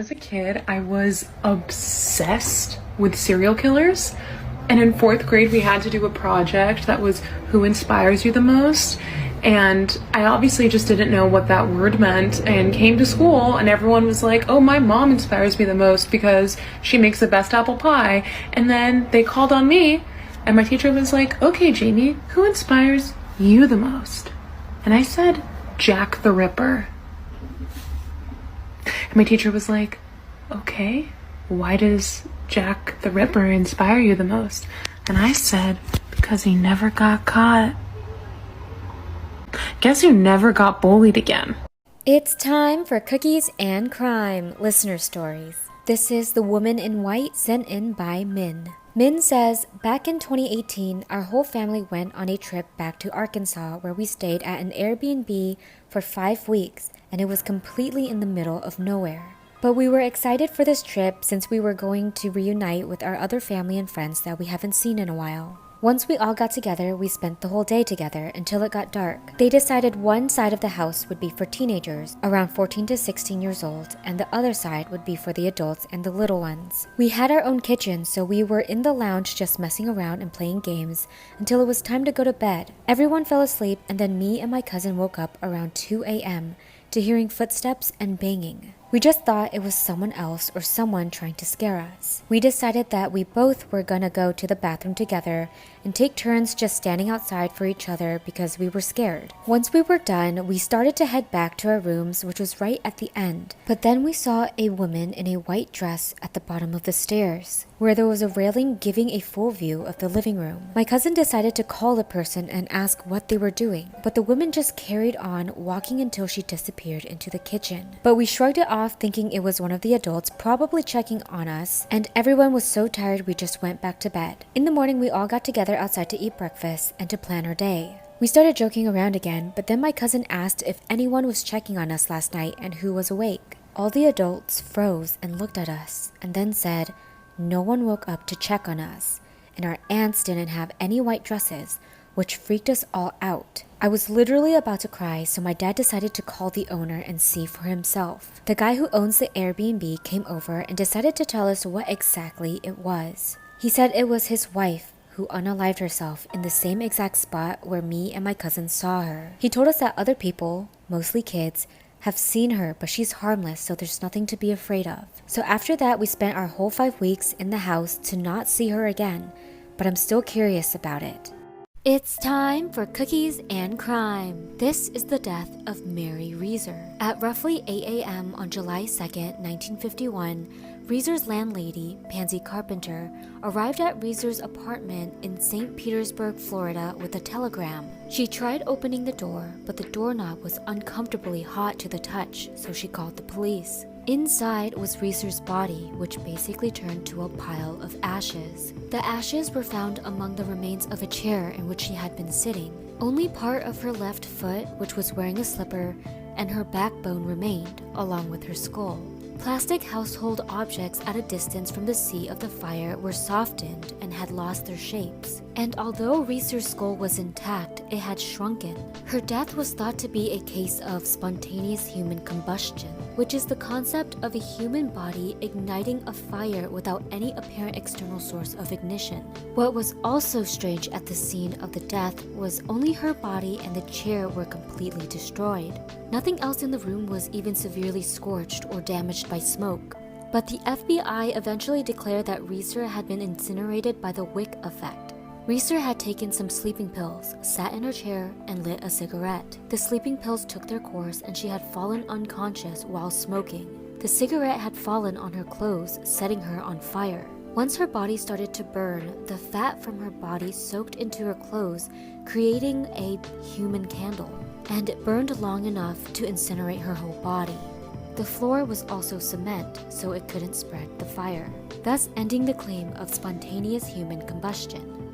was a kid, I was obsessed with serial killers. And in fourth grade, we had to do a project that was who inspires you the most. And I obviously just didn't know what that word meant and came to school and everyone was like, oh, my mom inspires me the most because she makes the best apple pie. And then they called on me and my teacher was like, okay, Jamie, who inspires you the most? And I said, Jack the Ripper. And my teacher was like, okay, why does Jack the Ripper inspire you the most? And I said, because he never got caught. Guess who never got bullied again? It's time for Cookies and Crime listener stories. This is The Woman in White sent in by Min. Min says, back in 2018, our whole family went on a trip back to Arkansas where we stayed at an Airbnb for 5 weeks and it was completely in the middle of nowhere. But we were excited for this trip since we were going to reunite with our other family and friends that we haven't seen in a while. Once we all got together, we spent the whole day together until it got dark. They decided one side of the house would be for teenagers, around 14 to 16 years old, and the other side would be for the adults and the little ones. We had our own kitchen, so we were in the lounge just messing around and playing games until it was time to go to bed. Everyone fell asleep, and then me and my cousin woke up around 2 a.m. to hearing footsteps and banging. We just thought it was someone else or someone trying to scare us. We decided that we both were gonna go to the bathroom together and take turns just standing outside for each other because we were scared. Once we were done, we started to head back to our rooms, which was right at the end. But then we saw a woman in a white dress at the bottom of the stairs, where there was a railing giving a full view of the living room. My cousin decided to call the person and ask what they were doing, but the woman just carried on walking until she disappeared into the kitchen. But we shrugged it off thinking it was one of the adults probably checking on us, and everyone was so tired we just went back to bed. In the morning, we all got together outside to eat breakfast and to plan our day. We started joking around again, but then my cousin asked if anyone was checking on us last night and who was awake. All the adults froze and looked at us and then said, no one woke up to check on us, and our aunts didn't have any white dresses, which freaked us all out. I was literally about to cry, so my dad decided to call the owner and see for himself. The guy who owns the Airbnb came over and decided to tell us what exactly it was. He said it was his wife who unalived herself in the same exact spot where me and my cousin saw her. He told us that other people, mostly kids, have seen her, but she's harmless, so there's nothing to be afraid of. So after that, we spent our whole 5 weeks in the house to not see her again, but I'm still curious about it. It's time for Cookies and Crime. This is the death of Mary Reeser. At roughly 8 a.m. on July 2nd, 1951, Reeser's landlady, Pansy Carpenter, arrived at Reeser's apartment in St. Petersburg, Florida with a telegram. She tried opening the door, but the doorknob was uncomfortably hot to the touch, so she called the police. Inside was Reeser's body, which basically turned to a pile of ashes. The ashes were found among the remains of a chair in which she had been sitting. Only part of her left foot, which was wearing a slipper, and her backbone remained, along with her skull. Plastic household objects at a distance from the seat of the fire were softened and had lost their shapes. And although Reeser's skull was intact, it had shrunken. Her death was thought to be a case of spontaneous human combustion, which is the concept of a human body igniting a fire without any apparent external source of ignition. What was also strange at the scene of the death was only her body and the chair were completely destroyed. Nothing else in the room was even severely scorched or damaged by smoke. But the FBI eventually declared that Reeser had been incinerated by the wick effect. Reeser had taken some sleeping pills, sat in her chair, and lit a cigarette. The sleeping pills took their course and she had fallen unconscious while smoking. The cigarette had fallen on her clothes, setting her on fire. Once her body started to burn, the fat from her body soaked into her clothes, creating a human candle, and it burned long enough to incinerate her whole body. The floor was also cement, so it couldn't spread the fire, thus ending the claim of spontaneous human combustion.